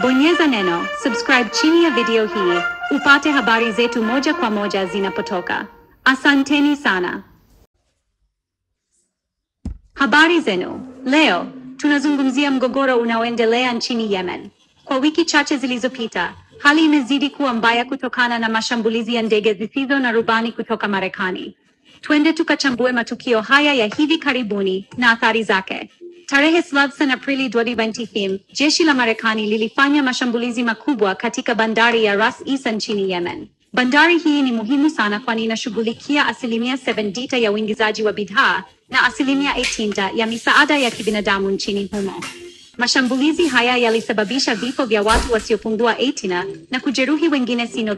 Bonyeza neno subscribe chini ya video hii upate habari zetu moja kwa moja zinapotoka. Asanteni sana. Habari zenu. Leo tunazungumzia mgogoro unaoendelea nchini Yemen. Kwa wiki chache zilizopita, hali imezidi kuwa mbaya kutokana na mashambulizi ya ndege zisizo na rubani kutoka Marekani. Twende tukachambue matukio haya ya hivi karibuni na athari zake. Tarehe 7 Aprili 2020, jeshi la Marekani lilifanya mashambulizi makubwa katika bandari ya Ras Isa nchini Yemen. Bandari hii ni muhimu sana kwani inashughulikia 70% ya uingizaji wa bidhaa na 18% ya misaada ya kibinadamu nchini humo. Mashambulizi haya yalisababisha vifo vya watu wasiopungua 80 na kujeruhi wengine sitini.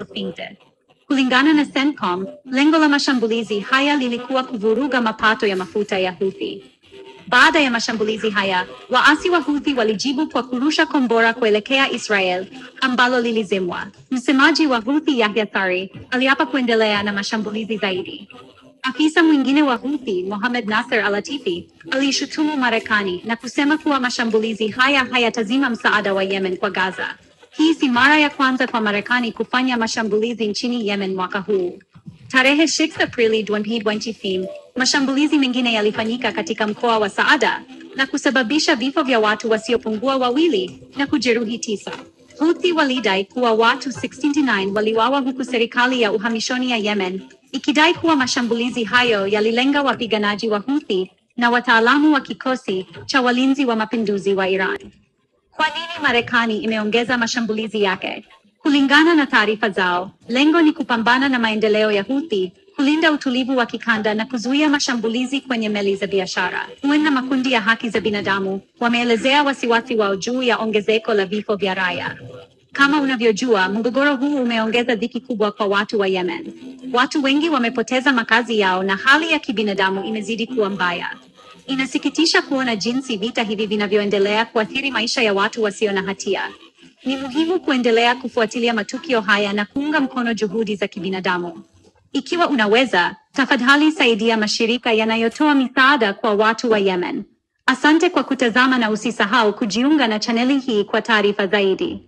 Kulingana na CENTCOM, lengo la mashambulizi haya lilikuwa kuvuruga mapato ya mafuta ya Houthi. Baada ya mashambulizi haya, waasi wa Houthi walijibu kwa kurusha kombora kuelekea Israel, ambalo lilizimwa. Msemaji wa Houthi Yahya Sari aliapa kuendelea na mashambulizi zaidi. Afisa mwingine wa Houthi, Mohammed Nasser Al-Latifi, alishutumu Marekani na kusema kuwa mashambulizi haya hayatazima msaada wa Yemen kwa Gaza. Hii si mara ya kwanza kwa Marekani kufanya mashambulizi nchini Yemen mwaka huu. Tarehe 6 Aprili 2020, mashambulizi mengine yalifanyika katika mkoa wa Saada na kusababisha vifo vya watu wasiopungua 2 na kujeruhi 9. Houthi walidai kuwa watu 69 waliuawa huku serikali ya uhamishoni ya Yemen ikidai kuwa mashambulizi hayo yalilenga wapiganaji wa Houthi na wataalamu wa kikosi cha walinzi wa mapinduzi wa Iran. Kwa nini Marekani imeongeza mashambulizi yake? Kulingana na taarifa zao, lengo ni kupambana na maendeleo ya Houthi, kulinda utulivu wa kikanda na kuzuia mashambulizi kwenye meli za biashara. UN na makundi ya haki za binadamu wameelezea wasiwasi wao juu ya ongezeko la vifo vya raia. Kama unavyojua, mgogoro huu umeongeza dhiki kubwa kwa watu wa Yemen. Watu wengi wamepoteza makazi yao na hali ya kibinadamu imezidi kuwa mbaya. Inasikitisha kuona jinsi vita hivi vinavyoendelea kuathiri maisha ya watu wasio na hatia. Ni muhimu kuendelea kufuatilia matukio haya na kuunga mkono juhudi za kibinadamu. Ikiwa unaweza, tafadhali saidia mashirika yanayotoa misaada kwa watu wa Yemen. Asante kwa kutazama na usisahau kujiunga na chaneli hii kwa taarifa zaidi.